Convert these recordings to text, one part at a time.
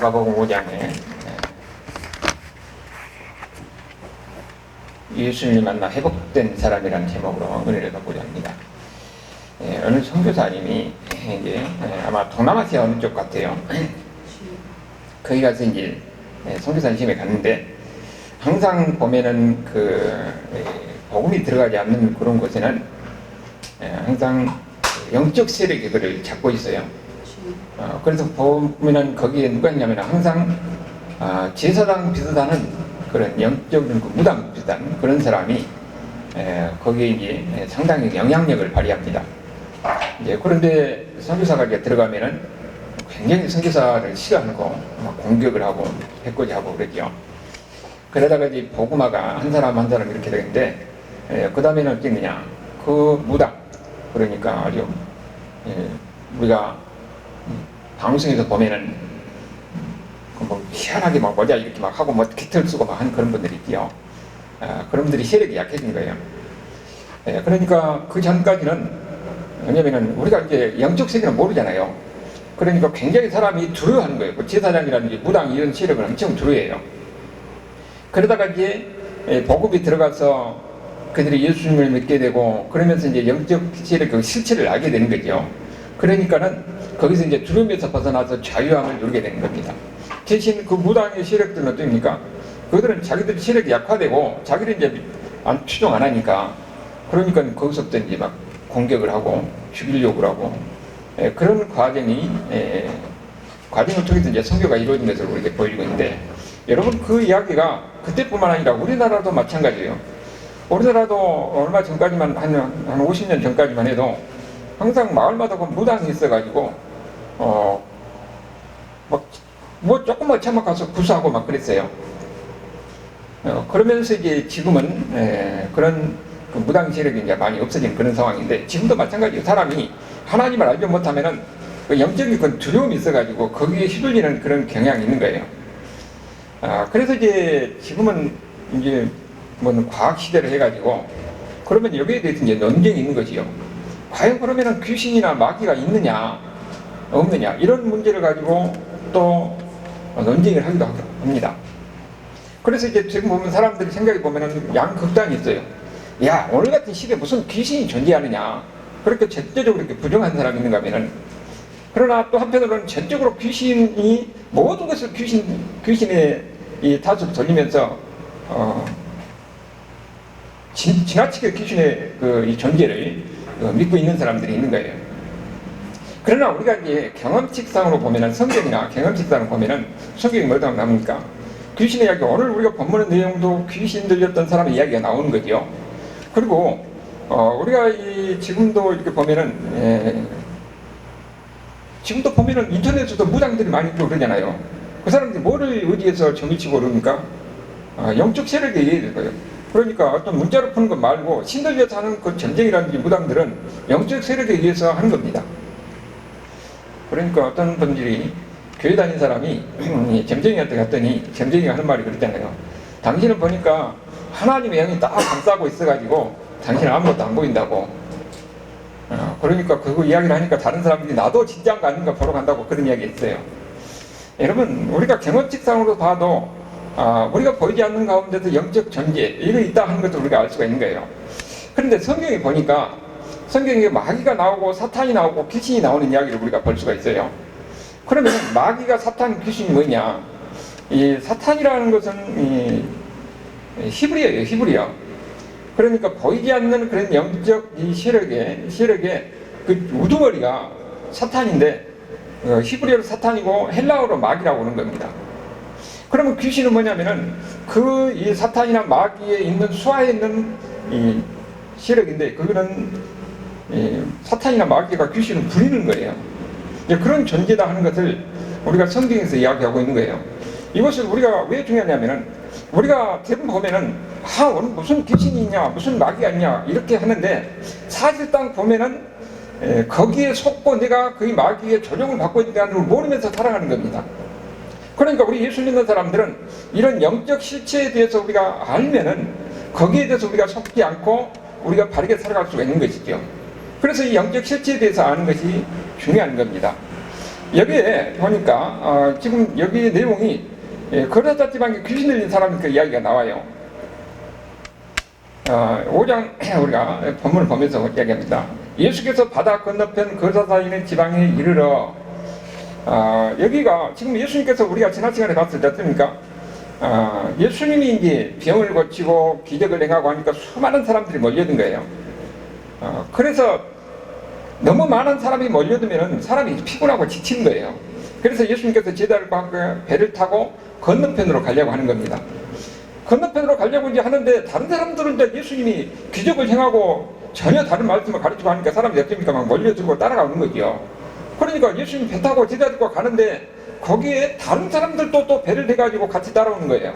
마가복음 5장에 예수님을 만나 회복된 사람이라는 제목으로 은혜를 받고자 합니다. 어느 선교사님이 이제 아마 동남아시아 어느 쪽 같아요. 거기 가서 이제 선교사 시험에 갔는데 항상 보면은 그 복음이 들어가지 않는 그런 곳에는 항상 영적 세력이 그를 잡고 있어요. 그래서 보면은 거기에 누가 있냐면 항상 제사장 비슷한 그런 영적인 그 무당 비슷한 그런 사람이 거기에 이제 상당히 영향력을 발휘합니다. 이제 그런데 선교사가 이제 들어가면은 굉장히 선교사를 싫어하고 막 공격을 하고 해코지 하고 그러죠. 그러다가 이제 복음화가 한 사람 한 사람 이렇게 되는데 그 다음에는 어떻게냐 그 무당 그러니까 아주 우리가 방송에서 보면은 뭐 희한하게 막 모자 이렇게 막 하고 뭐 깃털 쓰고 막 하는 그런 분들이 있죠. 그런 분들이 세력이 약해진 거예요. 그러니까 그 전까지는 왜냐면은 우리가 이제 영적 세계는 모르잖아요. 그러니까 굉장히 사람이 두려워하는 거예요. 그 제사장이라든지 무당 이런 세력을 엄청 두려워해요. 그러다가 이제 복음이 들어가서 그들이 예수님을 믿게 되고 그러면서 이제 영적 세력 그 실체를 알게 되는 거죠. 그러니까는 거기서 이제 두려움에서 벗어나서 자유함을 누리게 되는 겁니다. 대신 그 무당의 세력들은 어떻습니까? 그들은 자기들 세력이 약화되고 자기를 이제 추종 안 하니까 그러니까 거기서부터 이제 막 공격을 하고 죽이려고 하고 그런 과정을 통해서 이제 선교가 이루어진 것을 우리에게 보이고 있는데 여러분 그 이야기가 그때뿐만 아니라 우리나라도 마찬가지예요. 우리나라도 얼마 전까지만 한 50년 전까지만 해도 항상 마을마다 그 무당이 있어가지고 뭐 조금만 참아 가서 구수하고 막 그랬어요. 그러면서 이제 지금은 그런 그 무당 세력이 이제 많이 없어진 그런 상황인데 지금도 마찬가지예요. 사람이 하나님을 알지 못하면은 그 영적인 그 두려움이 있어가지고 거기에 휘둘리는 그런 경향이 있는 거예요. 그래서 이제 지금은 이제 뭐 과학 시대를 해가지고 그러면 여기에 대해서 이제 논쟁이 있는 거지요. 과연 그러면은 귀신이나 마귀가 있느냐 없느냐 이런 문제를 가지고 또 논쟁을 하기도 합니다. 그래서 이제 지금 보면 사람들이 생각해 보면은 양극단이 있어요. 야 오늘 같은 시대에 무슨 귀신이 존재하느냐 그렇게 절대적으로 이렇게 부정한 사람이 있는가 하면은 그러나 또 한편으로는 전적으로 귀신이 모든 것을 귀신의 이 탓을 돌리면서 지나치게 귀신의 그 이 존재를 믿고 있는 사람들이 있는 거예요. 그러나 우리가 이제 경험칙상으로 보면은 성경이나 경험칙상으로 보면은 성경이 뭐라고 나옵니까? 귀신의 이야기 오늘 우리가 본문의 내용도 귀신 들렸던 사람의 이야기가 나오는 거죠. 그리고 우리가 지금도 이렇게 보면은 지금도 보면은 인터넷에도 무당들이 많이 있고 그러잖아요. 그 사람들이 뭐를 의지해서 점을 치고 그러니까 영적 세력에 의해야 거예요. 그러니까 어떤 문자로 푸는 것 말고 신들려서 하는 그 전쟁이라든지 무당들은 영적 세력에 의해서 하는 겁니다. 그러니까 어떤 분들이 교회 다닌 사람이 점쟁이한테 갔더니 점쟁이가 하는 말이 그랬잖아요. 당신은 보니까 하나님의 영이 딱 감싸고 있어가지고 당신은 아무것도 안 보인다고. 그러니까 그거 이야기를 하니까 다른 사람들이 나도 진짜인가 아닌가 보러 간다고 그런 이야기 했어요. 여러분 우리가 경험칙상으로 봐도 우리가 보이지 않는 가운데서 영적 존재 이거 있다 하는 것도 우리가 알 수가 있는 거예요. 그런데 성경에 보니까 성경에 마귀가 나오고 사탄이 나오고 귀신이 나오는 이야기를 우리가 볼 수가 있어요. 그러면 마귀가 사탄 귀신이 뭐냐? 이 사탄이라는 것은 히브리어예요. 히브리어. 그러니까 보이지 않는 그런 영적 이 세력의 그 우두머리가 사탄인데 히브리어로 사탄이고 헬라어로 마귀라고 하는 겁니다. 그러면 귀신은 뭐냐면은 이 사탄이나 마귀에 있는 수하에 있는 이 세력인데 그거는 사탄이나 마귀가 귀신을 부리는 거예요. 그런 존재다 하는 것을 우리가 성경에서 이야기하고 있는 거예요. 이것을 우리가 왜 중요하냐면은 우리가 대부분 보면은 오늘 무슨 귀신이 있냐 무슨 마귀가 있냐 이렇게 하는데 사실상 보면은 거기에 속고 내가 그 마귀의 조종을 받고 있다는 걸 모르면서 살아가는 겁니다. 그러니까 우리 예수 믿는 사람들은 이런 영적 실체에 대해서 우리가 알면은 거기에 대해서 우리가 속지 않고 우리가 바르게 살아갈 수가 있는 것이죠. 그래서 이 영적 실체에 대해서 아는 것이 중요한 겁니다. 여기에 보니까 지금 여기 내용이 거라사 지방에 귀신 들린 사람 그 이야기가 나와요. 5장 우리가 본문을 보면서 이야기합니다. 예수께서 바다 건너편 거라사 있는 지방에 이르러 여기가 지금 예수님께서 우리가 지난 시간에 봤을 때 어떻습니까? 예수님이 이제 병을 고치고 기적을 행하고 하니까 수많은 사람들이 몰려든 거예요. 그래서 너무 많은 사람이 몰려들면 사람이 피곤하고 지치는 거예요. 그래서 예수님께서 제자들과 함께 배를 타고 건너편으로 가려고 하는 겁니다. 건너편으로 가려고 이제 하는데 다른 사람들은 이제 예수님이 기적을 행하고 전혀 다른 말씀을 가르치고 하니까 사람들이 어떻습니까? 막 몰려들고 따라가는 거죠. 그러니까 예수님 배 타고 제자들과 가는데 거기에 다른 사람들도 또 배를 대가지고 같이 따라오는 거예요.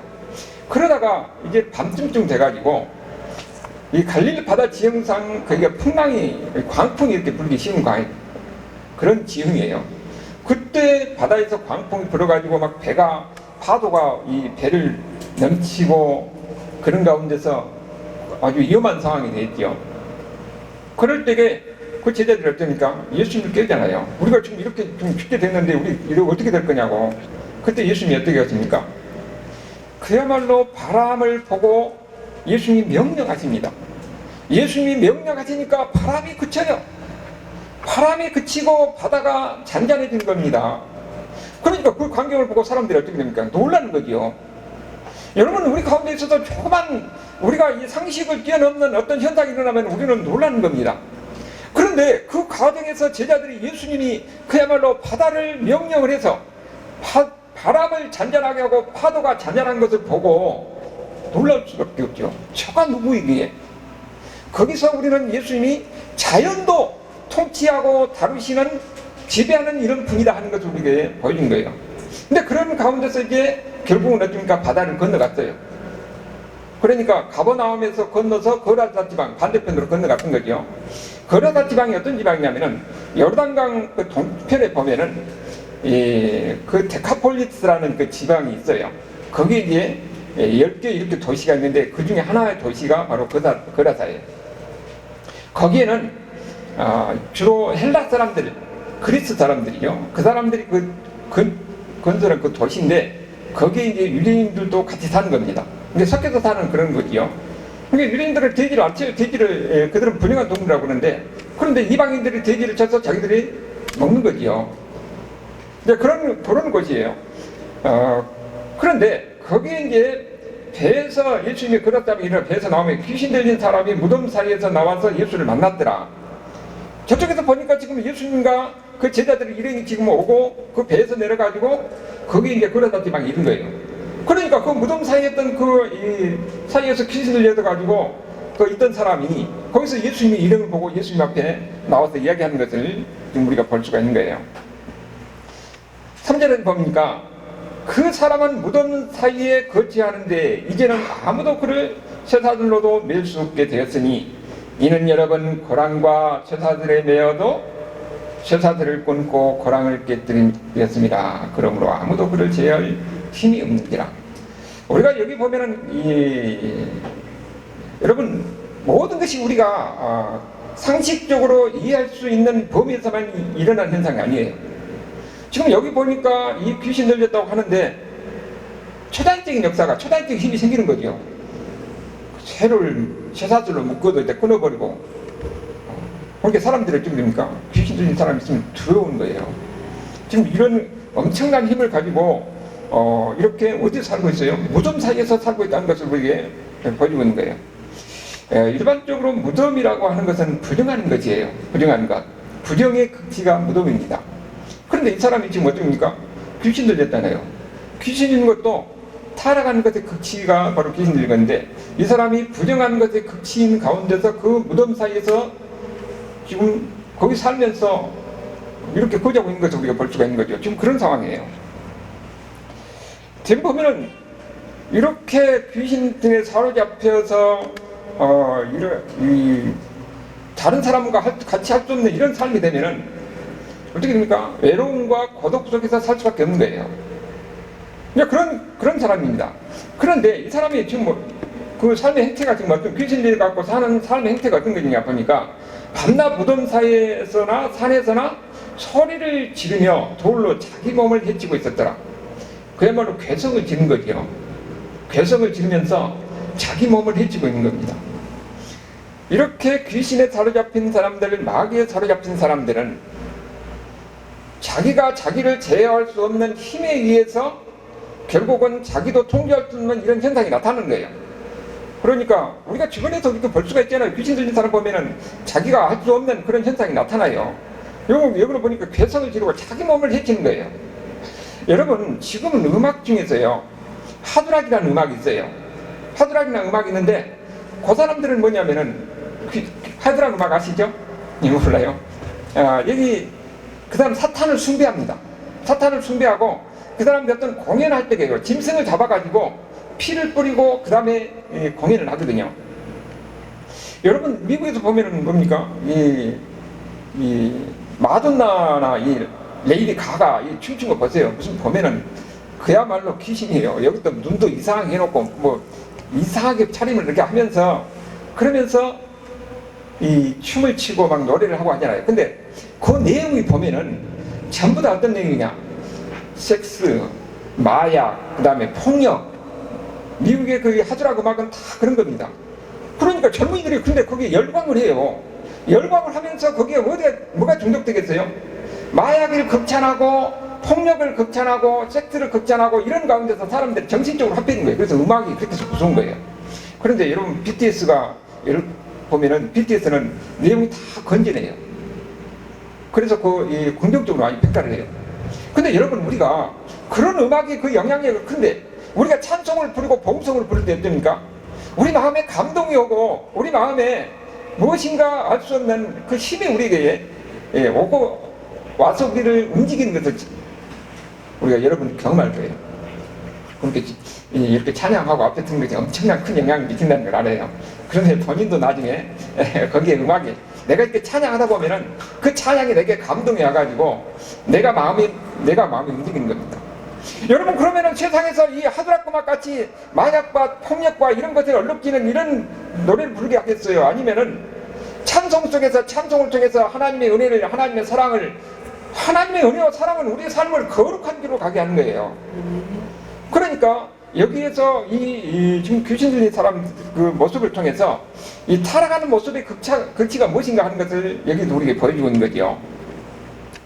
그러다가 이제 밤쯤 돼가지고 이 갈릴리 바다 지형상 거기가 풍랑이 광풍이 이렇게 불기 쉬운 그런 지형이에요. 그때 바다에서 광풍이 불어가지고 막 배가 파도가 이 배를 넘치고 그런 가운데서 아주 위험한 상황이 되었죠. 그럴 때에 그 제자들이 어떠니까 예수님을 깨잖아요. 우리가 지금 이렇게 좀 죽게 됐는데 우리 이거 어떻게 될 거냐고. 그때 예수님이 어떻게 하십니까? 그야말로 바람을 보고 예수님이 명령하십니다. 예수님이 명령하시니까 바람이 그쳐요. 바람이 그치고 바다가 잔잔해진 겁니다. 그러니까 그 광경을 보고 사람들이 어떻게 됩니까? 놀라는 거지요. 여러분, 우리 가운데 있어서 조그만 우리가 이 상식을 뛰어넘는 어떤 현상이 일어나면 우리는 놀라는 겁니다. 그런데 그 과정에서 제자들이 예수님이 그야말로 바다를 명령을 해서 바람을 잔잔하게 하고 파도가 잔잔한 것을 보고 놀랄 수밖에 없죠. 저가 누구이기에? 거기서 우리는 예수님이 자연도 통치하고 다루시는 지배하는 이런 분이다 하는 것을 우리에게 보여준 거예요. 근데 그런 가운데서 이제 결국은 어떻습니까? 바다를 건너갔어요. 그러니까 가버나움에서 건너서 거라사 지방 반대편으로 건너갔던 거죠. 거라사 지방이 어떤 지방이냐면은 요르단강 그 동편에 보면은 그 데카폴리스라는 그 지방이 있어요. 거기에 이제 10개 이렇게 도시가 있는데 그 중에 하나의 도시가 바로 거라사예요. 거기에는 주로 헬라 사람들, 그리스 사람들이요. 그 사람들이 건설한 그 도시인데 거기에 이제 유대인들도 같이 사는 겁니다. 근데 섞여서 사는 그런 거지요. 그러니까 유대인들은 돼지를 안 쳐요. 돼지를 그들은 불행한 동물이라고 그러는데 그런데 이방인들이 돼지를 쳐서 자기들이 먹는 거지요. 이제 그런 곳이에요. 그런데 거기에 이제 배에서 예수님이 그렇다면 이런 배에서 나오면 귀신 들린 사람이 무덤 사이에서 나와서 예수를 만났더라. 저쪽에서 보니까 지금 예수님과 그 제자들이 일행이 지금 오고 그 배에서 내려가지고 거기 이제 그러다 지방에 이른 거예요. 그러니까 그 무덤 사이에 있던 이 사이에서 귀신 들려가지고 그 있던 사람이 거기서 예수님이 일행을 보고 예수님 앞에 나와서 이야기하는 것을 지금 우리가 볼 수가 있는 거예요. 3절에 보니까 그 사람은 무덤 사이에 거치하는데 이제는 아무도 그를 쇠사들로도 맬 수 없게 되었으니 이는 여러 번 고랑과 쇠사들에 매어도 쇠사들을 끊고 고랑을 깨뜨렸습니다. 그러므로 아무도 그를 제어할 힘이 없는지라. 우리가 여기 보면은 여러분 모든 것이 우리가 상식적으로 이해할 수 있는 범위에서만 일어난 현상이 아니에요. 지금 여기 보니까 이 귀신 들렸다고 하는데 초자연적인 역사가 초자연적인 힘이 생기는 거죠. 쇠를 쇠사슬로 묶어도 이제 끊어버리고 그러니까 사람들이 어떻게 됩니까? 귀신 들린 사람이 있으면 두려운 거예요. 지금 이런 엄청난 힘을 가지고 이렇게 어디서 살고 있어요? 무덤 사이에서 살고 있다는 것을 우리에게 보여주고 있는 거예요. 일반적으로 무덤이라고 하는 것은 부정하는 것이에요. 부정하는 것. 부정의 극치가 무덤입니다. 그런데 이 사람이 지금 어떻습니까? 귀신 들렸잖아요. 귀신 있는 것도 타락하는 것의 극치가 바로 귀신 들린 건데 이 사람이 부정하는 것의 극치인 가운데서 그 무덤 사이에서 지금 거기 살면서 이렇게 거주하고 있는 것을 우리가 볼 수가 있는 거죠. 지금 그런 상황이에요. 지금 보면은 이렇게 귀신 등에 사로잡혀서 다른 사람과 같이 할 수 없는 이런 삶이 되면은 어떻게 됩니까? 외로움과 고독 속에서 살 수밖에 없는 거예요. 그런 사람입니다. 그런데 이 사람이 지금 그 삶의 행태가 지금 어떤 귀신들이 갖고 사는 삶의 행태가 어떤 것이냐 보니까 밤낮 무덤 사이에서나 산에서나 소리를 지르며 돌로 자기 몸을 해치고 있었더라. 그야말로 괴성을 지른 거죠. 괴성을 지르면서 자기 몸을 해치고 있는 겁니다. 이렇게 귀신에 사로잡힌 사람들, 마귀에 사로잡힌 사람들은 자기가 자기를 제어할 수 없는 힘에 의해서 결국은 자기도 통제할 수 없는 이런 현상이 나타나는 거예요. 그러니까 우리가 주변에서 이렇게 볼 수가 있잖아요. 귀신 들린 사람 보면은 자기가 할 수 없는 그런 현상이 나타나요. 여기로 보니까 괴성을 지르고 자기 몸을 해치는 거예요. 여러분, 지금은 음악 중에서요, 하드락이라는 음악이 있어요. 하드락이라는 음악이 있는데 그 사람들은 뭐냐면은 하드락 음악 아시죠? 몰라요. 여기 그 사람 사탄을 숭배합니다. 사탄을 숭배하고 그 사람들 어떤 공연할 때에요, 짐승을 잡아가지고 피를 뿌리고 그 다음에 공연을 하거든요. 여러분, 미국에서 보면은 뭡니까? 이 마돈나나 이 레이디 가가 춤춘 거 보세요. 무슨 보면은 그야말로 귀신이에요. 여기도 눈도 이상하게 해놓고 뭐 이상하게 차림을 이렇게 하면서 그러면서 이 춤을 추고 막 노래를 하고 하잖아요. 근데 그 내용이 보면은 전부 다 어떤 내용이냐? 섹스, 마약, 그 다음에 폭력. 미국의 그 하드락 음악은 다 그런 겁니다. 그러니까 젊은이들이 근데 거기에 열광을 해요. 열광을 하면서 거기에 뭐가 중독되겠어요? 마약을 극찬하고 폭력을 극찬하고 섹스를 극찬하고 이런 가운데서 사람들이 정신적으로 합해진 거예요. 그래서 음악이 그렇게 무서운 거예요. 그런데 여러분, BTS가 보면은 BTS는 내용이 다 건전해요. 그래서 그 긍정적으로 많이 평가를 해요. 근데 여러분, 우리가 그런 음악이 그 영향력이 큰데 우리가 찬송을 부르고 복음성을 부를 때 어떻습니까? 우리 마음에 감동이 오고 우리 마음에 무엇인가 알 수 없는 그 힘이 우리에게 오고 와서 우리를 움직이는 것을 우리가 여러분 경험할 거예요. 그렇게 이렇게 찬양하고 앞에 듣는 것이 엄청난 큰 영향을 미친다는 걸 알아요. 그런데 본인도 나중에 거기에 음악이 내가 이렇게 찬양하다 보면은 그 찬양이 내게 감동이 와가지고 내가 마음이 움직이는 겁니다. 여러분, 그러면은 세상에서 이 하드락 음악 같이 마약과 폭력과 이런 것을 얼룩지는 이런 노래를 부르게 하겠어요? 아니면은 찬송 속에서, 찬송을 통해서 하나님의 은혜를, 하나님의 사랑을, 하나님의 은혜와 사랑은 우리의 삶을 거룩한 길로 가게 하는 거예요. 그러니까 여기에서 지금 귀신 들린 사람 그 모습을 통해서 이 타락하는 모습의 극치가 무엇인가 하는 것을 여기도 우리에게 보여주고 있는 거죠.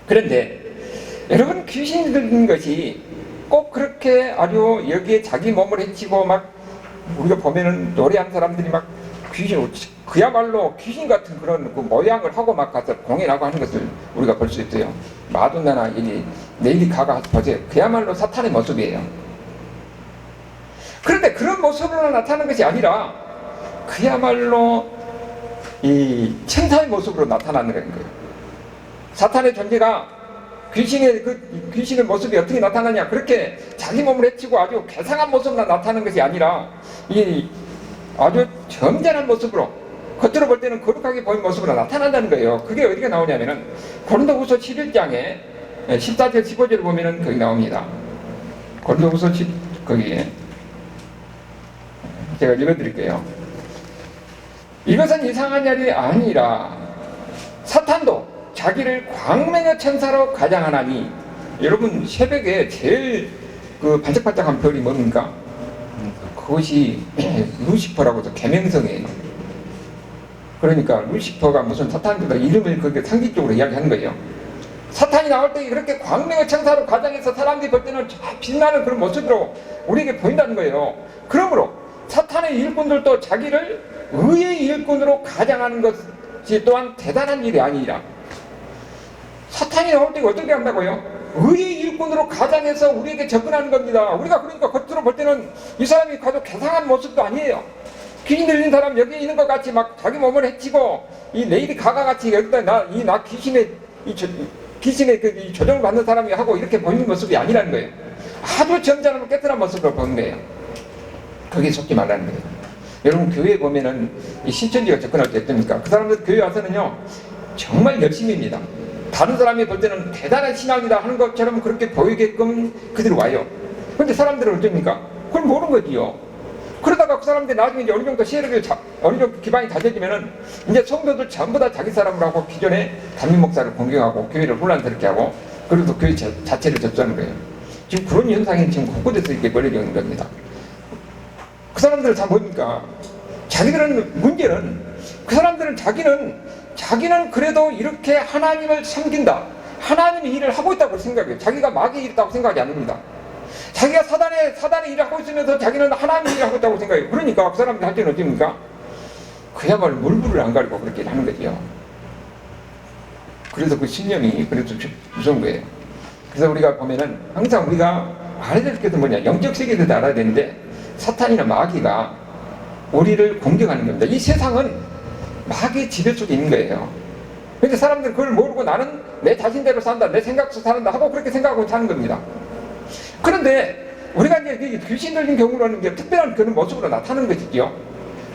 그런데 여러분, 귀신 들린 것이 꼭 그렇게 아주 여기에 자기 몸을 해치고 막 우리가 보면은 노래하는 사람들이 막 귀신, 그야말로 귀신 같은 그런 그 모양을 하고 막 가서 공연하고 하는 것을 우리가 볼 수 있어요. 마돈나나 레이디 가가 보세요. 그야말로 사탄의 모습이에요. 그런데 그런 모습으로 나타나는 것이 아니라 그야말로 이 천사의 모습으로 나타나는 거예요. 사탄의 존재가 귀신의 모습이 어떻게 나타나냐? 그렇게 자기 몸을 해치고 아주 괴상한 모습으로 나타나는 것이 아니라 이 아주 점잖은 모습으로, 겉으로 볼 때는 거룩하게 보이는 모습으로 나타난다는 거예요. 그게 어디가 나오냐면은 고린도후서 11장에 14절 15절을 보면은 거기 나옵니다. 고린도후서 거기에 제가 읽어드릴게요. 이것은 이상한 일이 아니라 사탄도 자기를 광명의 천사로 가장하나니. 여러분, 새벽에 제일 그 반짝반짝한 별이 뭡니까? 그것이 루시퍼라고 해서 계명성이에요. 그러니까 루시퍼가 무슨 사탄보다 이름을 그렇게 상징적으로 이야기하는 거예요. 사탄이 나올 때 그렇게 광명의 천사로 가장해서 사람들이 볼 때는 빛나는 그런 모습으로 우리에게 보인다는 거예요. 그러므로 사탄의 일꾼들도 자기를 의의 일꾼으로 가장하는 것이 또한 대단한 일이 아니라, 사탄이 나올 때 어떻게 한다고요? 의의 일꾼으로 가장해서 우리에게 접근하는 겁니다. 우리가 그러니까 겉으로 볼 때는 이 사람이 가도 괴상한 모습도 아니에요. 귀신 들린 사람 여기 있는 것 같이 막 자기 몸을 해치고 이 레이디 가가 같이 여기다 나 귀신의 이 조정을 받는 사람이 하고 이렇게 보이는 모습이 아니라는 거예요. 아주 점잖은 깨끗한 모습으로 보는 거예요. 거기에 속지 말라는 거예요. 여러분, 교회에 보면은 이 신천지가 접근할 때 어떻습니까? 그 사람들 교회 와서는요 정말 열심히입니다. 다른 사람이 볼 때는 대단한 신앙이다 하는 것처럼 그렇게 보이게끔 그들이 와요. 그런데 사람들은 어떻습니까? 그걸 모르는 거지요. 그러다가 그 사람들이 나중에 이제 어느 정도 세력이 어느 정도 기반이 다져지면은 이제 성도들 전부 다 자기 사람을 하고 기존에 담임 목사를 공경하고 교회를 혼란스럽게 하고 그리고 또 교회 자체를 접수하는 거예요. 지금 그런 현상이 지금 곳곳에서 이렇게 벌어지고 있는 겁니다. 그 사람들은 다 뭡니까? 자기들은 문제는 그 사람들은 자기는 그래도 이렇게 하나님을 섬긴다. 하나님의 일을 하고 있다고 생각해요. 자기가 마귀의 일을 했다고 생각하지 않습니다. 자기가 사단의 일을 하고 있으면서 자기는 하나님의 일을 하고 있다고 생각해요. 그러니까 그 사람들 할 때는 어떻습니까? 그야말로 물불을 안 가리고 그렇게 하는 거죠. 그래서 그 신념이 그래서 무서운 거예요. 그래서 우리가 보면은 항상 우리가 알아야 될 것은 뭐냐, 영적 세계에서 알아야 되는데 사탄이나 마귀가 우리를 공격하는 겁니다. 이 세상은 마귀의 지배 속에 있는 거예요. 근데 사람들은 그걸 모르고 나는 내 자신대로 산다, 내 생각대로 산다 하고 그렇게 생각하고 사는 겁니다. 그런데 우리가 이제 귀신 들린 경우로는 이제 특별한 그런 모습으로 나타나는 것이죠.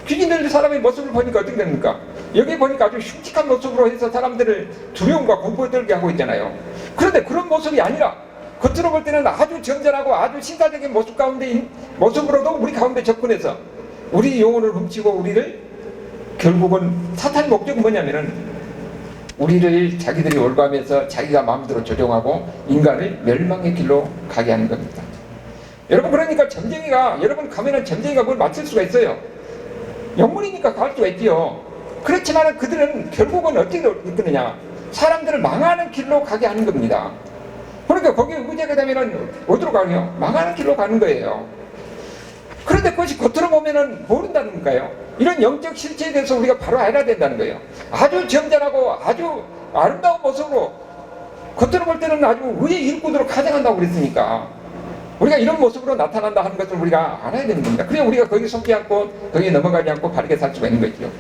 귀신 들린 사람의 모습을 보니까 어떻게 됩니까? 여기 보니까 아주 흉측한 모습으로 해서 사람들을 두려움과 공포에 떨게 하고 있잖아요. 그런데 그런 모습이 아니라 겉으로 볼 때는 아주 점잖하고 아주 신사적인 모습 가운데 모습으로도 우리 가운데 접근해서 우리 영혼을 훔치고 우리를 결국은 사탄의 목적은 뭐냐면은 우리를 자기들이 올가면서 자기가 마음대로 조종하고 인간을 멸망의 길로 가게 하는 겁니다. 여러분, 그러니까 점쟁이가, 여러분 가면은 점쟁이가 뭘 맞출 수가 있어요. 영문이니까 갈 수가 있지요. 그렇지만 그들은 결국은 어떻게 이끄느냐, 사람들을 망하는 길로 가게 하는 겁니다. 그러니까 거기에 의지하게 되면은 어디로 가요? 망하는 길로 가는 거예요. 그런데 그것이 겉으로 보면은 모른다는 거예요. 이런 영적 실체에 대해서 우리가 바로 알아야 된다는 거예요. 아주 점잖하고 아주 아름다운 모습으로 겉으로 볼 때는 아주 의의 일꾼으로 가장한다고 그랬으니까 우리가 이런 모습으로 나타난다 하는 것을 우리가 알아야 되는 겁니다. 그래야 우리가 거기에 속지 않고 거기에 넘어가지 않고 바르게 살 수가 있는 거죠.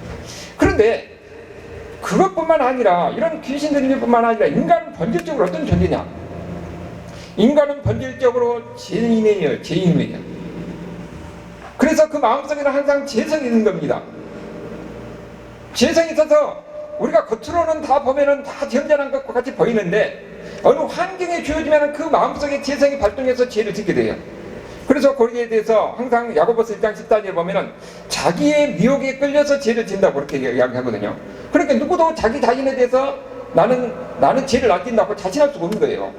그런데 그것뿐만 아니라 이런 귀신 들린 뿐만 아니라 인간은 본질적으로 어떤 존재냐? 인간은 본질적으로 죄인이에요. 그래서 그 마음속에는 항상 죄성이 있는 겁니다. 죄성이 있어서 우리가 겉으로는 다 보면은 다 점잖은 것과 같이 보이는데 어느 환경에 주어지면 그 마음속에 죄성이 발동해서 죄를 짓게 돼요. 그래서 거기에 대해서 항상 야고보서 1장 14절에 보면은 자기의 미혹에 끌려서 죄를 짓는다고 그렇게 이야기하거든요. 그러니까 누구도 자기 자신에 대해서 나는 죄를 안 짓는다고 자신할 수가 없는 거예요.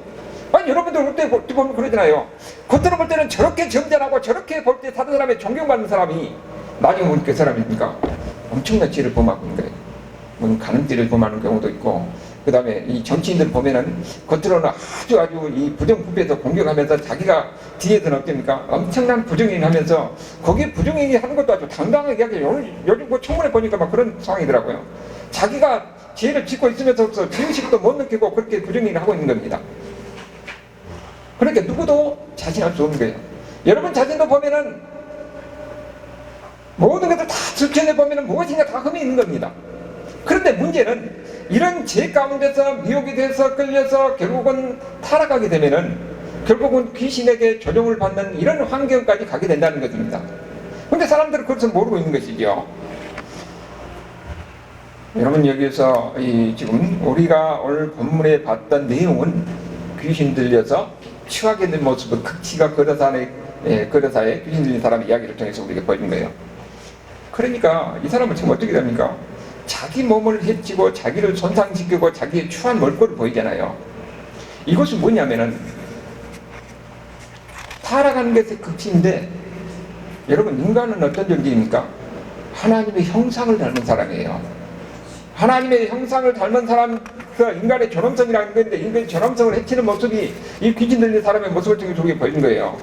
아니, 여러분들 그때 보면 그러잖아요. 겉으로 볼 때는 저렇게 점잖하고 저렇게 볼 때 다른 사람이 존경받는 사람이 나중에 보니까 그 사람이니까 엄청난 죄를 범하고 있는 거예요. 가늠죄를 범하는 경우도 있고, 그 다음에 이 정치인들 보면은 겉으로는 아주 이 부정부패해서 공격하면서 자기가 뒤에서는 어떻습니까? 엄청난 부정행위 하면서 거기에 부정행위 하는 것도 아주 당당하게 이야기해요. 요즘 그 청문회 보니까 막 그런 상황이더라고요. 자기가 죄를 짓고 있으면서 죄의식도 못 느끼고 그렇게 부정행위를 하고 있는 겁니다. 그러니까 누구도 자신할 수 없는 거예요. 여러분 자신도 보면은 모든 것을 다 들춰내 보면은 무엇인가 다 흠이 있는 겁니다. 그런데 문제는 이런 죄 가운데서 미혹이 돼서 끌려서 결국은 타락하게 되면은 결국은 귀신에게 조종을 받는 이런 환경까지 가게 된다는 것입니다. 그런데 사람들은 그것을 모르고 있는 것이죠. 여러분, 여기서 지금 우리가 오늘 본문에 봤던 내용은 귀신 들려서 취하게 된 모습을 극치가 거러사에 귀신 들린 사람의 이야기를 통해서 우리가 보여준 거예요. 그러니까 이 사람은 지금 어떻게 됩니까? 자기 몸을 해치고 자기를 손상시키고 자기의 추한 몰골을 보이잖아요. 이것은 뭐냐면은 타락하는 것의 극치인데, 여러분, 인간은 어떤 존재입니까? 하나님의 형상을 닮은 사람이에요. 하나님의 형상을 닮은 사람, 그 인간의 존엄성이라는 건데, 인간의 존엄성을 해치는 모습이 이 귀신 들린 사람의 모습을 통해서 우리가 보이는 거예요.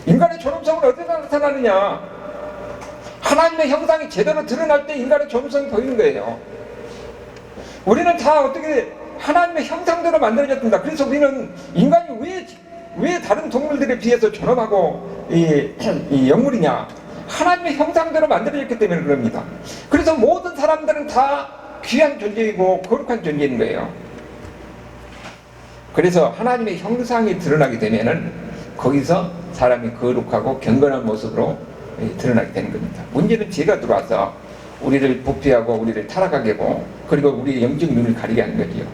인간의 존엄성은 어디서 나타나느냐? 하나님의 형상이 제대로 드러날 때 인간의 존엄성이 보이는 거예요. 우리는 다 어떻게 하나님의 형상대로 만들어졌습니다. 그래서 우리는 인간이 왜 다른 동물들에 비해서 존엄하고 이 영물이냐? 하나님의 형상대로 만들어졌기 때문에 그럽니다. 그래서 모든 사람들은 다 귀한 존재이고 거룩한 존재인 거예요. 그래서 하나님의 형상이 드러나게 되면은 거기서 사람이 거룩하고 경건한 모습으로 드러나게 되는 겁니다. 문제는 죄가 들어와서 우리를 부패하고 우리를 타락하게 하고 그리고 우리의 영적 눈을 가리게 하는 거지요.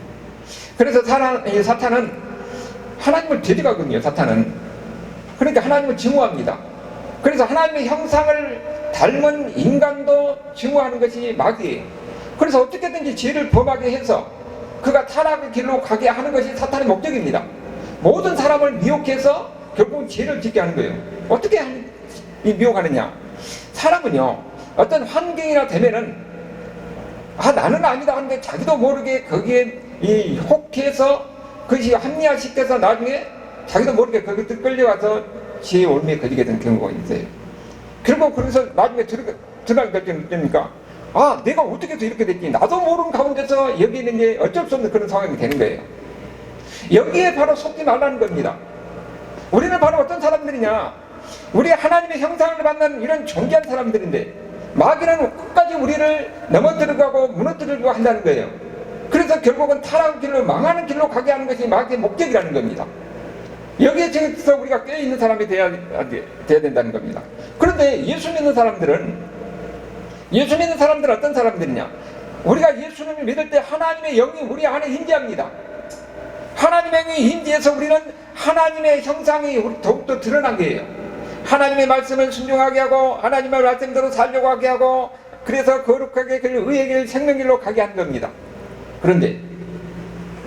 그래서 사탄은 하나님을 데려가거든요. 사탄은. 그러니까 하나님을 증오합니다. 그래서 하나님의 형상을 닮은 인간도 증오하는 것이 마귀예요. 그래서 어떻게든지 죄를 범하게 해서 그가 타락의 길로 가게 하는 것이 사탄의 목적입니다. 모든 사람을 미혹해서 결국은 죄를 짓게 하는 거예요. 어떻게 미혹하느냐? 사람은요, 어떤 환경이나 되면은 나는 아니다 하는데 자기도 모르게 거기에 혹해서 그것이 합리화시켜서 나중에 자기도 모르게 거기에 끌려가서 죄의 올무에 걸리게 되는 경우가 있어요. 결국 그래서 나중에 들어가게 될 때는 어떻습니까? 내가 어떻게 해서 이렇게 됐지? 나도 모르는 가운데서 여기는 이제 어쩔 수 없는 그런 상황이 되는 거예요. 여기에 바로 속지 말라는 겁니다. 우리는 바로 어떤 사람들이냐? 우리 하나님의 형상을 받는 이런 존귀한 사람들인데 마귀는 끝까지 우리를 넘어뜨리고 무너뜨리고 한다는 거예요. 그래서 결국은 타락의 길로, 망하는 길로 가게 하는 것이 마귀의 목적이라는 겁니다. 여기에 지금서 우리가 깨어있는 사람이 돼야 된다는 겁니다. 그런데 예수 믿는 사람들은 어떤 사람들이냐? 우리가 예수님을 믿을 때 하나님의 영이 우리 안에 임재합니다. 하나님의 영이 임재해서 우리는 하나님의 형상이 더욱더 드러난 거예요. 하나님의 말씀을 순종하게 하고 하나님의 말씀대로 살려고 하게 하고 그래서 거룩하게 의의 길, 생명길로 가게 하는 겁니다. 그런데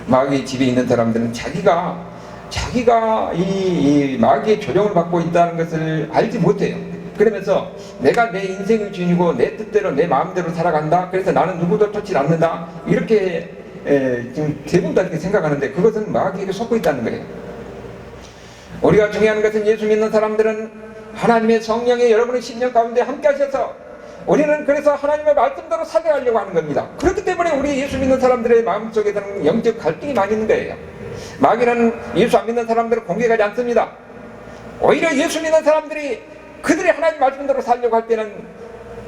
마귀의 집에 있는 사람들은 자기가 이 마귀의 조종을 받고 있다는 것을 알지 못해요. 그러면서 내가 내 인생의 주인이고 내 뜻대로 내 마음대로 살아간다. 그래서 나는 누구도 쫓지 않는다. 이렇게 지금 대부분 다 이렇게 생각하는데 그것은 마귀에게 속고 있다는 거예요. 우리가 중요한 것은 예수 믿는 사람들은 하나님의 성령이 여러분의 심령 가운데 함께 하셔서 우리는 그래서 하나님의 말씀대로 살아가려고 하는 겁니다. 그렇기 때문에 우리 예수 믿는 사람들의 마음속에는 영적 갈등이 많이 있는 거예요. 마귀는 예수 안 믿는 사람들을 공격하지 않습니다. 오히려 예수 믿는 사람들이 그들이 하나님 말씀대로 살려고 할 때는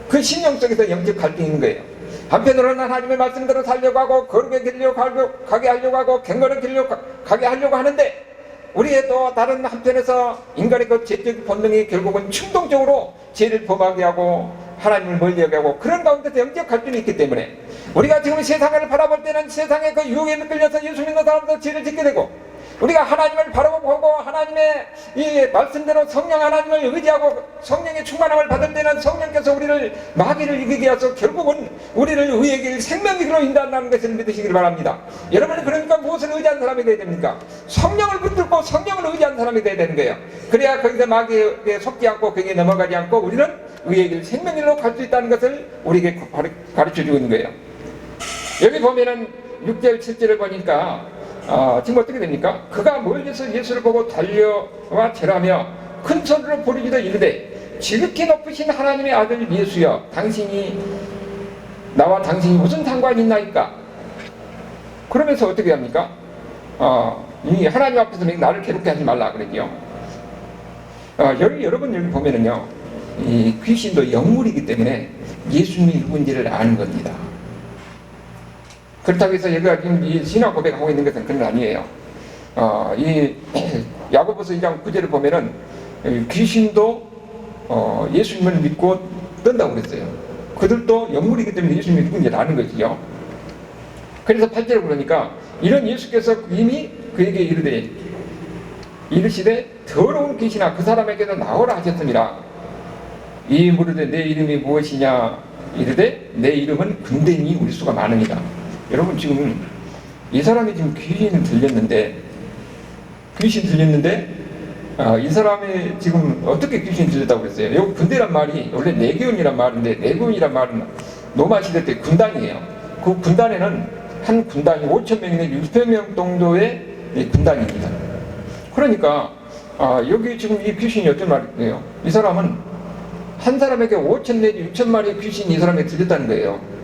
그 심령 속에서 영적 갈등이 있는 거예요. 한편으로는 하나님의 말씀대로 살려고 하고 거룩의 길로 가게 하려고 하고 경건의 길로 가게 하려고 하는데 우리의 또 다른 한편에서 인간의 그 죄적 본능이 결국은 충동적으로 죄를 범하게 하고 하나님을 멀리하게 하고 그런 가운데서 영적 갈등이 있기 때문에 우리가 지금 세상을 바라볼 때는 세상의 그 유혹에 끌려서 예수 믿는 사람도 죄를 짓게 되고 우리가 하나님을 바라보고 하나님의 이 말씀대로 성령 하나님을 의지하고 성령의 충만함을 받을 때는 성령께서 우리를 마귀를 이기게 해서 결국은 우리를 의의 길 생명의 길로 인도한다는 것을 믿으시길 바랍니다. 여러분은 그러니까 무엇을 의지한 사람이 되어야 됩니까? 성령을 붙들고 성령을 의지한 사람이 되어야 되는 거예요. 그래야 거기서 마귀에 속지 않고 거기에 넘어가지 않고 우리는 의의 길 생명의 길로 갈 수 있다는 것을 우리에게 가르쳐주고 있는 거예요. 여기 보면은 6절 7절을 보니까 지금 어떻게 됩니까? 그가 멀리서 예수를 보고 달려와 절하며 큰 소리로 부르짖어 이르되 지극히 높으신 하나님의 아들 예수여 나와 당신이 무슨 상관이 있나이까? 그러면서 어떻게 합니까? 이 하나님 앞에서 나를 괴롭게 하지 말라 그랬죠. 여러분 여기 보면은요, 이 귀신도 영물이기 때문에 예수님이 누군지를 아는 겁니다. 그렇다고 해서 여기가 지금 이 신앙 고백하고 있는 것은 그건 아니에요. 이 야고보서 2장 9절을 보면은 귀신도 예수님을 믿고 뜬다고 그랬어요. 그들도 영물이기 때문에 예수님이 누군지를 아는 것이죠. 그래서 8절을 보니까 이런 예수께서 이미 그에게 이르시되 더러운 귀신아 그 사람에게서 나오라 하셨습니다. 이 물으되 내 이름이 무엇이냐 이르되 내 이름은 근대니 우리 수가 많으니라. 여러분 지금 이 사람이 지금 귀신 들렸는데 이 사람이 지금 어떻게 귀신 들렸다고 그랬어요? 여기 군대란 말이 원래 내교원이란 말인데 내교원이란 말은 로마 시대 때 군단이에요. 그 군단에는 한 군단이 5,000명이나 6,000명 정도의 군단입니다. 그러니까 여기 지금 이 귀신이 어떤 말이에요? 이 사람은 한 사람에게 5,000 내지 6,000마리의 귀신이 이 사람에게 들렸다는 거예요.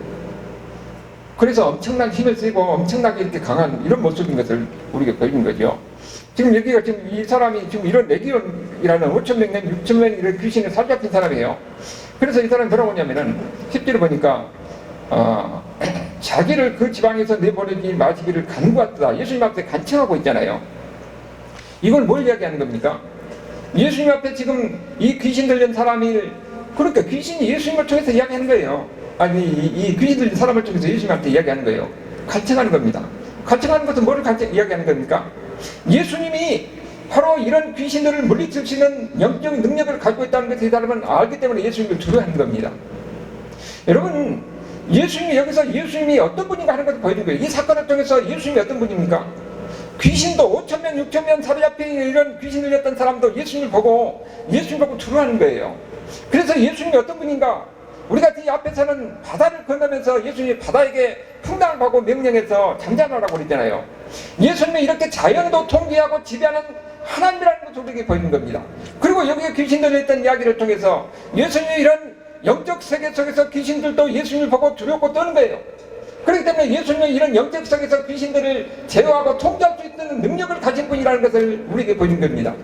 그래서 엄청난 힘을 쓰고 엄청나게 이렇게 강한 이런 모습인 것을 우리가 보이는 거죠. 지금 여기가 지금 이 사람이 지금 이런 레기온이라는 5,000명 내지 6,000명 이런 귀신에 사로잡힌 사람이에요. 그래서 이 사람이 뭐라고 하냐면은 10절을 보니까 자기를 그 지방에서 내보내지 마시기를 간구하다. 예수님 앞에 간청하고 있잖아요. 이걸 뭘 이야기하는 겁니까? 예수님 앞에 지금 이 귀신 들린 사람이 그러니까 귀신이 예수님을 통해서 이야기하는 거예요. 아니 이 귀신 들린 사람을 통해서 예수님한테 이야기하는 거예요. 간청하는 겁니다. 간청하는 것은 뭐를 이야기하는 겁니까? 예수님이 바로 이런 귀신들을 물리칠 수 있는 영적 능력을 가지고 있다는 것을 이 사람은 알기 때문에 예수님을 두려워하는 겁니다. 여러분, 예수님이 여기서 예수님이 어떤 분인가 하는 것을 보여준 거예요. 이 사건을 통해서 예수님이 어떤 분입니까? 귀신도 5,000명, 6,000명 사로잡힌 이런 귀신 들렸던 사람도 예수님을 보고 두려워하는 거예요. 그래서 예수님이 어떤 분인가? 우리가 이 앞에서는 바다를 건너면서 예수님이 바다에게 풍랑을 받고 명령해서 잠잠하라고 그랬잖아요. 예수님이 이렇게 자연도 통제하고 지배하는 하나님이라는 것을 우리에게 보이는 겁니다. 그리고 여기에 귀신 들려있던 이야기를 통해서 예수님이 이런 영적 세계 속에서 귀신들도 예수님을 보고 두렵고 떠는 거예요. 그렇기 때문에 예수님은 이런 영적 세계에서 귀신들을 제어하고 통제할 수 있는 능력을 가진 분이라는 것을 우리에게 보이는 겁니다.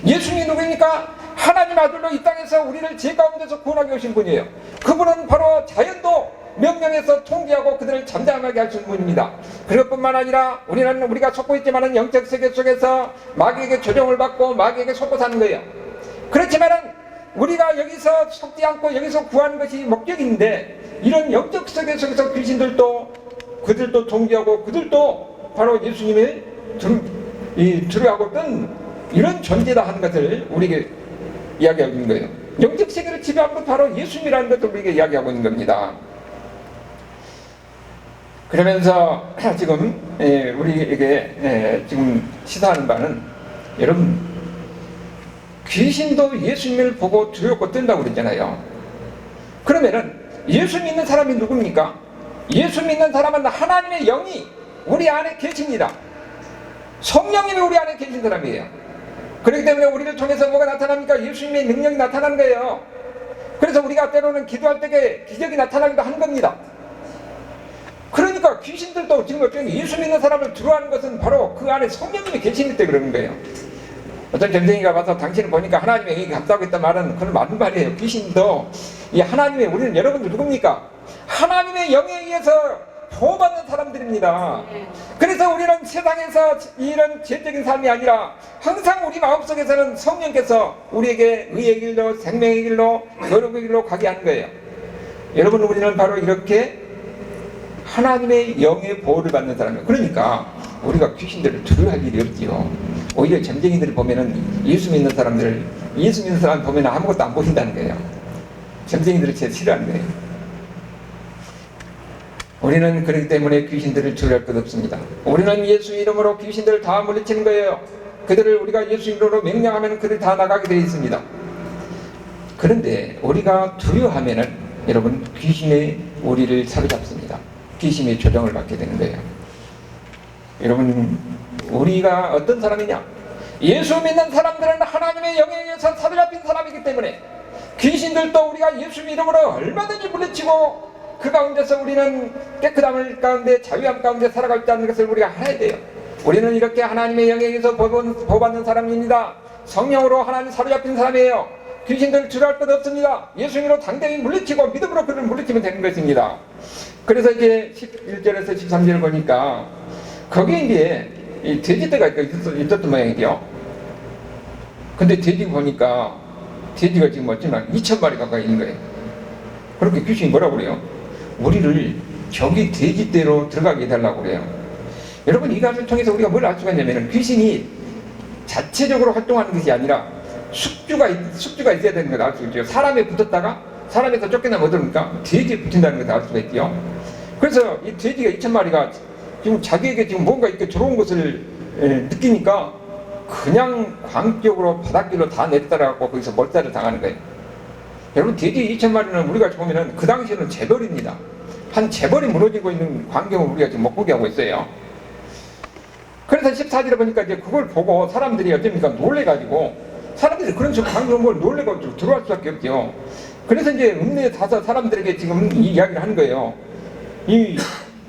예수님이 누구입니까? 하나님 아들로 이 땅에서 우리를 죄 가운데서 구원하게 오신 분이에요. 그분은 바로 자연도 명령해서 통제하고 그들을 잠잠하게 할 수 있는 분입니다. 그것뿐만 아니라 우리가 속고 있지만은 영적 세계 속에서 마귀에게 조종을 받고 마귀에게 속고 사는 거예요. 그렇지만은 우리가 여기서 속지 않고 여기서 구하는 것이 목적인데, 이런 영적 세계 속에서 귀신들도 그들도 통제하고 그들도 바로 예수님을 두려워하고 뜬 이런 존재다 하는 것을 우리에게 이야기하고 있는 거예요. 영적 세계를 지배하는 건 바로 예수님이라는 것을 우리에게 이야기하고 있는 겁니다. 그러면서 지금 우리에게 지금 시사하는 바는, 여러분, 귀신도 예수님을 보고 두렵고 뜬다고 그랬잖아요. 그러면은 예수 믿는 사람이 누굽니까? 예수 믿는 사람은 하나님의 영이 우리 안에 계십니다. 성령님이 우리 안에 계신 사람이에요. 그렇기 때문에 우리를 통해서 뭐가 나타납니까? 예수님의 능력이 나타나는 거예요. 그래서 우리가 때로는 기도할 때 기적이 나타나기도 하는 겁니다. 그러니까 귀신들도 지금 예수 믿는 사람을 두려워하는 것은 바로 그 안에 성령님이 계시기 때문에 그러는 거예요. 어떤 점쟁이가 와서 당신을 보니까 하나님의 영이 감싸고 있단 말은 그건 맞는 말이에요. 귀신도 이 하나님의, 우리는 여러분들 누굽니까? 하나님의 영에 의해서 보호받는 사람들입니다. 그래서 우리는 세상에서 이런 죄적인 삶이 아니라 항상 우리 마음속에서는 성령께서 우리에게 의의 길로, 생명의 길로, 거룩의 길로 가게 하는 거예요. 여러분, 우리는 바로 이렇게 하나님의 영의 보호를 받는 사람이에요. 그러니까 우리가 귀신들을 두려워할 일이 없지요. 오히려 점쟁이들을 보면은 예수 믿는 사람 보면 아무것도 안 보인다는 거예요. 점쟁이들을 제일 싫어하는 거예요. 우리는 그렇기 때문에 귀신들을 두려워할 것 없습니다. 우리는 예수 이름으로 귀신들을 다 물리치는 거예요. 그들을 우리가 예수 이름으로 명령하면 그들이 다 나가게 되어 있습니다. 그런데 우리가 두려워하면은 여러분, 귀신이 우리를 사로잡습니다. 귀신의 조정을 받게 되는 거예요. 여러분, 우리가 어떤 사람이냐? 예수 믿는 사람들은 하나님의 영에 의해서 사로잡힌 사람이기 때문에 귀신들도 우리가 예수 이름으로 얼마든지 물리치고 그 가운데서 우리는 깨끗함을 가운데, 자유함 가운데 살아갈 수 있다는 것을 우리가 알아야 돼요. 우리는 이렇게 하나님의 영에 의해서 보호받는 사람입니다. 성령으로 하나님 사로잡힌 사람이에요. 귀신들을 두려워할 것 없습니다. 예수님으로 당당히 물리치고 믿음으로 그를 물리치면 되는 것입니다. 그래서 이제 11절에서 13절을 보니까 거기에 이제 이 돼지떼가 있었던 모양이죠. 근데 돼지 보니까 돼지가 지금 어쩌면 2,000마리 가까이 있는 거예요. 그렇게 귀신이 뭐라고 그래요? 우리를 저기 돼지떼로 들어가게 해달라고 그래요. 여러분, 이 가지를 통해서 우리가 뭘 알 수가 있냐면, 귀신이 자체적으로 활동하는 것이 아니라 숙주가 있어야 되는 걸 알 수 있죠. 사람에 붙었다가 사람에서 쫓겨나면 어떡합니까? 돼지에 붙인다는 것을 알 수가 있죠. 그래서 이 돼지가 2,000마리가 지금 자기에게 지금 뭔가 이렇게 들어온 것을 느끼니까 그냥 광격으로 바닷길로 다 내려따라가고 거기서 몰살을 당하는 거예요. 여러분, 돼지 2,000마리는 우리가 보면은 그 당시에는 재벌입니다. 한 재벌이 무너지고 있는 광경을 우리가 지금 못 보게 하고 있어요. 그래서 14절에 보니까 이제 그걸 보고 사람들이 어떻습니까? 놀래가지고, 사람들이 그런 식으로 광경을 놀래가지고 들어갈 수밖에 없죠. 그래서 이제 읍내에 가서 사람들에게 지금 이 이야기를 하는 거예요.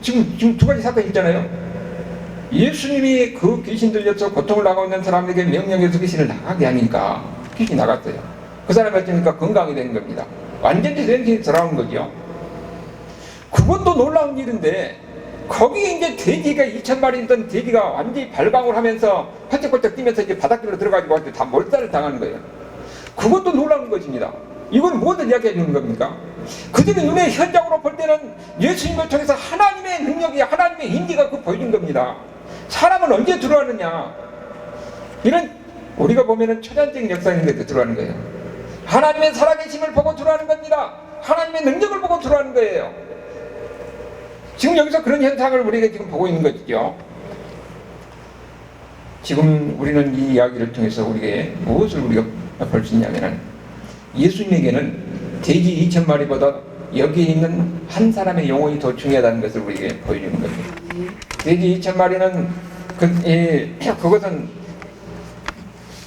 지금 두 가지 사건이 있잖아요. 예수님이 그 귀신 들려서 고통을 나가고 있는 사람에게 명령해서 귀신을 나가게 하니까 귀신이 나갔어요. 그 사람이 어쩌니까 건강이 되는 겁니다. 완전히 생신이 돌아온 거죠. 그것도 놀라운 일인데, 거기에 이제 돼지가 2,000마리 있던 돼지가 완전히 발광을 하면서 펄쩍펄쩍 뛰면서 이제 바닷길로 들어가지고 다 몰살을 당하는 거예요. 그것도 놀라운 것입니다. 이건 무엇을 이야기해 주는 겁니까? 그들의 눈에 현장으로 볼 때는 예수님을 통해서 하나님의 능력이, 하나님의 인기가 그 보여준 겁니다. 사람은 언제 들어왔느냐? 이런 우리가 보면은 초자연적인 역사인데도 들어가는 거예요. 하나님의 살아계심을 보고 들어가는 겁니다. 하나님의 능력을 보고 들어가는 거예요. 지금 여기서 그런 현상을 우리가 지금 보고 있는 것이죠. 지금 우리는 이 이야기를 통해서 우리에게 무엇을 우리가 볼 수 있냐면은, 예수님에게는 돼지 2,000마리보다 여기에 있는 한 사람의 영혼이 더 중요하다는 것을 우리에게 보여주는 겁니다. 돼지 2,000마리는 그것은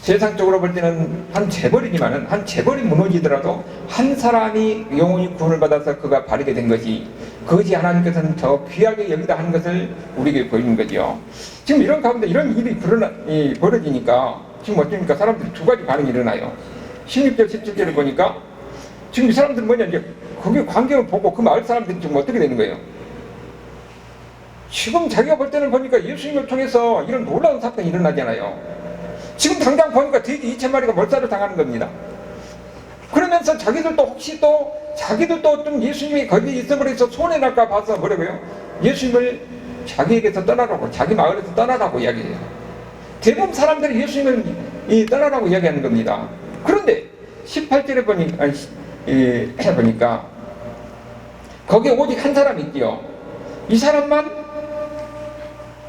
세상적으로 볼 때는 한 재벌이지만은, 한 재벌이 무너지더라도 한 사람이 영혼이 구원을 받아서 그가 바르게 된 것이, 그것이 하나님께서는 더 귀하게 여기다 하는 것을 우리에게 보이는 거죠. 지금 이런 가운데 이런 일이 벌어지니까 지금 어쩌니까 사람들이 두 가지 반응이 일어나요. 16절 17절을 보니까 지금 이 사람들은 뭐냐, 이제 그게 광경을 보고 그 마을 사람들이 지금 어떻게 되는 거예요? 지금 자기가 볼 때는 보니까 예수님을 통해서 이런 놀라운 사건이 일어나잖아요. 지금 당장 보니까 돼지 2,000마리가 몰살을 당하는 겁니다. 그러면서 자기들도 혹시 또 자기들도 좀 예수님이 거기 있어버려서 손해날까 봐서 뭐라고요? 예수님을 자기에게서 떠나라고, 자기 마을에서 떠나라고 이야기해요. 대부분 사람들이 예수님을 떠나라고 이야기하는 겁니다. 그런데 18절에 보니까 거기에 오직 한 사람이 있지요. 이 사람만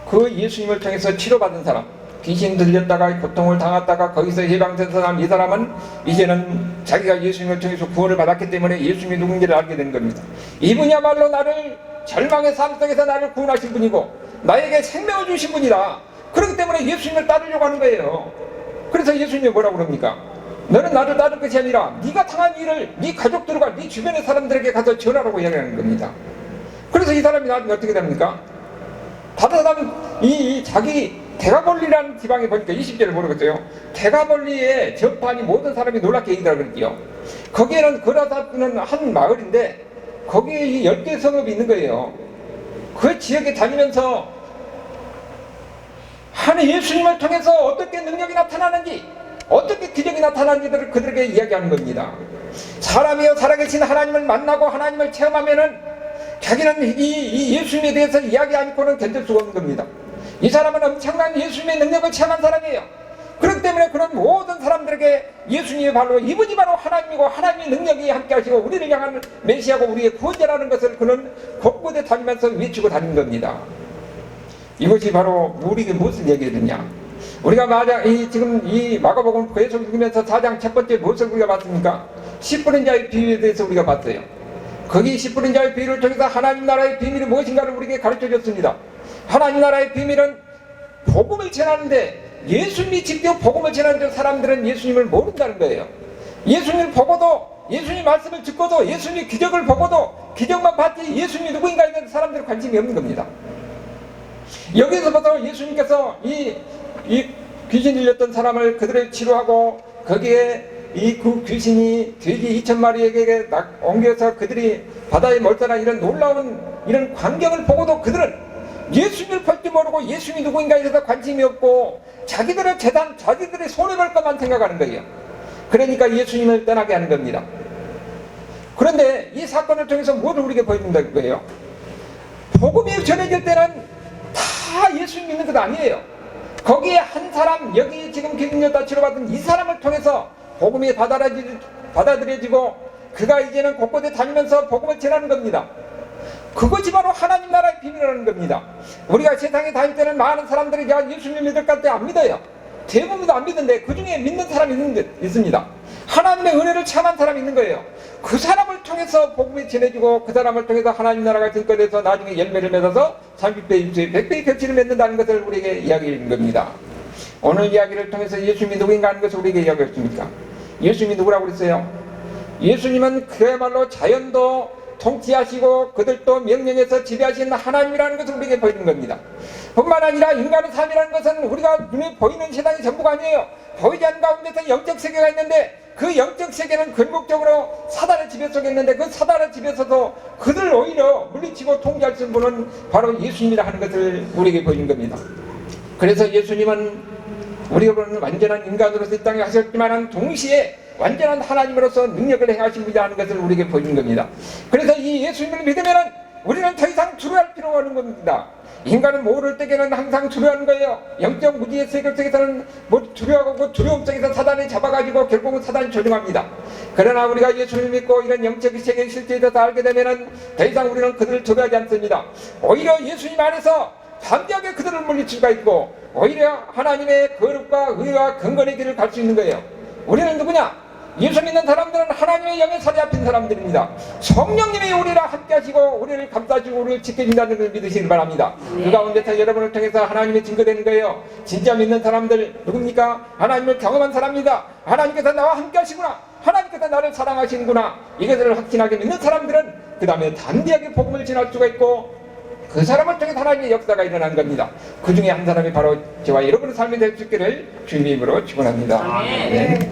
그 예수님을 통해서 치료받은 사람, 귀신 들렸다가 고통을 당했다가 거기서 해방된 사람, 이 사람은 이제는 자기가 예수님을 통해서 구원을 받았기 때문에 예수님이 누군지를 알게 된 겁니다. 이분이야말로 나를 절망의 삶 속에서 나를 구원하신 분이고 나에게 생명을 주신 분이다. 그렇기 때문에 예수님을 따르려고 하는 거예요. 그래서 예수님이 뭐라고 그럽니까? 너는 나를 따를 것이 아니라 네가 당한 일을 네 가족들과 네 주변의 사람들에게 가서 전하라고 이야기하는 겁니다. 그래서 이 사람이 나중에 어떻게 됩니까? 다른 사람 이 자기 데가볼리라는 지방에 보니까 20절을 모르겠어요. 데가볼리에 전파하니 모든 사람이 놀랍게 얘기하라 그랬지요. 거기에는 그라사는 한 마을인데 거기에 이 10개 성읍이 있는 거예요. 그 지역에 다니면서 하나님 예수님을 통해서 어떻게 능력이 나타나는지, 어떻게 기적이 나타나는지를 그들에게 이야기하는 겁니다. 사람이여 살아계신 하나님을 만나고 하나님을 체험하면은 자기는 이 예수님에 대해서 이야기 않고는 견딜 수가 없는 겁니다. 이 사람은 엄청난 예수님의 능력을 체험한 사람이에요. 그렇기 때문에 그런 모든 사람들에게 예수님이 바로 이분이 바로 하나님이고 하나님의 능력이 함께 하시고 우리를 향한 메시아고 우리의 구원자라는 것을 그는 곳곳에 다니면서 외치고 다닌 겁니다. 이것이 바로 우리에게 무엇을 얘기해주냐? 우리가 지금 이 마가복음 계속 읽으면서 4장 첫 번째 무엇을 우리가 봤습니까? 10분의 자의 비유에 대해서 우리가 봤어요. 거기 10분의 자의 비유를 통해서 하나님 나라의 비밀이 무엇인가를 우리에게 가르쳐 줬습니다. 하나님 나라의 비밀은 복음을 전하는데, 예수님이 직접 복음을 전하는데 사람들은 예수님을 모른다는 거예요. 예수님을 보고도, 예수님 말씀을 듣고도, 예수님 기적을 보고도 기적만 봤지 예수님이 누구인가 있는 사람들은 관심이 없는 겁니다. 여기서부터 예수님께서 이 귀신 들렸던 사람을 그들을 치료하고 거기에 그 귀신이 돼지 2,000마리에게 옮겨서 그들이 바다에 몰살한 이런 놀라운 이런 광경을 보고도 그들은 예수님을 볼 줄 모르고 예수님이 누구인가에 대해서 관심이 없고 자기들의 재단, 자기들의 손해볼 것만 생각하는 거예요. 그러니까 예수님을 떠나게 하는 겁니다. 그런데 이 사건을 통해서 무엇을 우리에게 보여준다는 거예요? 복음이 전해질 때는 다 예수님 믿는 것 아니에요. 거기에 한 사람, 여기 지금 기능력다 치료받은 이 사람을 통해서 복음이 받아들여지고 그가 이제는 곳곳에 다니면서 복음을 전하는 겁니다. 그것이 바로 하나님 나라의 비밀이라는 겁니다. 우리가 세상에 다닐 때는 많은 사람들이 야 예수님 믿을 것 같아 안 믿어요. 대부분도 안 믿는데 그 중에 믿는 사람이 있습니다. 하나님의 은혜를 체험한 사람이 있는 거예요. 그 사람을 통해서 복음이 전해지고 그 사람을 통해서 하나님 나라가 증거돼서 나중에 열매를 맺어서 30배, 60배, 100배의 결실을 맺는다는 것을 우리에게 이야기하는 겁니다. 오늘 이야기를 통해서 예수님이 누구인가 하는 것을 우리에게 이야기했습니까? 예수님이 누구라고 그랬어요? 예수님은 그야말로 자연도 통치하시고 그들도 명령해서 지배하시는 하나님이라는 것을 우리에게 보이는 겁니다. 뿐만 아니라 인간의 삶이라는 것은 우리가 눈에 보이는 세상이 전부가 아니에요. 보이지 않는 가운데서 영적 세계가 있는데 그 영적 세계는 근본적으로 사단의 지배 속에 있는데 그 사단의 지배에서도 그들을 오히려 물리치고 통제할 수 있는 분은 바로 예수님이라 하는 것을 우리에게 보이는 겁니다. 그래서 예수님은 우리가 보는 완전한 인간으로서 이 땅에 하셨지만 동시에 완전한 하나님으로서 능력을 행하신 분이라는 하는 것을 우리에게 보여준 겁니다. 그래서 이 예수님을 믿으면 우리는 더 이상 두려워할 필요가 없는 겁니다. 인간은 모를 때에는 항상 두려워하는 거예요. 영적 무지의 세계 속에서는 뭐 두려워하고 두려움 속에서 사단이 잡아가지고 결국은 사단이 조종합니다. 그러나 우리가 예수를 믿고 이런 영적인 세계의 실제에 대해서 알게 되면은 더 이상 우리는 그들을 두려워하지 않습니다. 오히려 예수님 안에서 담대하게 그들을 물리칠 수가 있고 오히려 하나님의 거룩과 의와 근거의 길을 갈 수 있는 거예요. 우리는 누구냐? 예수 믿는 사람들은 하나님의 영에 사로잡힌 사람들입니다. 성령님이 우리랑 함께 하시고 우리를 감싸주고 우리를 지켜준다는 걸 믿으시길 바랍니다. 그 가운데서 여러분을 통해서 하나님이 증거되는 거예요. 진짜 믿는 사람들 누굽니까? 하나님을 경험한 사람입니다. 하나님께서 나와 함께 하시구나, 하나님께서 나를 사랑하시는구나, 이것을 확신하게 믿는 사람들은 그 다음에 담대하게 복음을 전할 수가 있고 그 사람을 통해 하나님의 역사가 일어난 겁니다. 그 중에 한 사람이 바로 저와 여러분의 삶이 될 수 있기를 주님의 이름으로 축원합니다. 아멘. 네.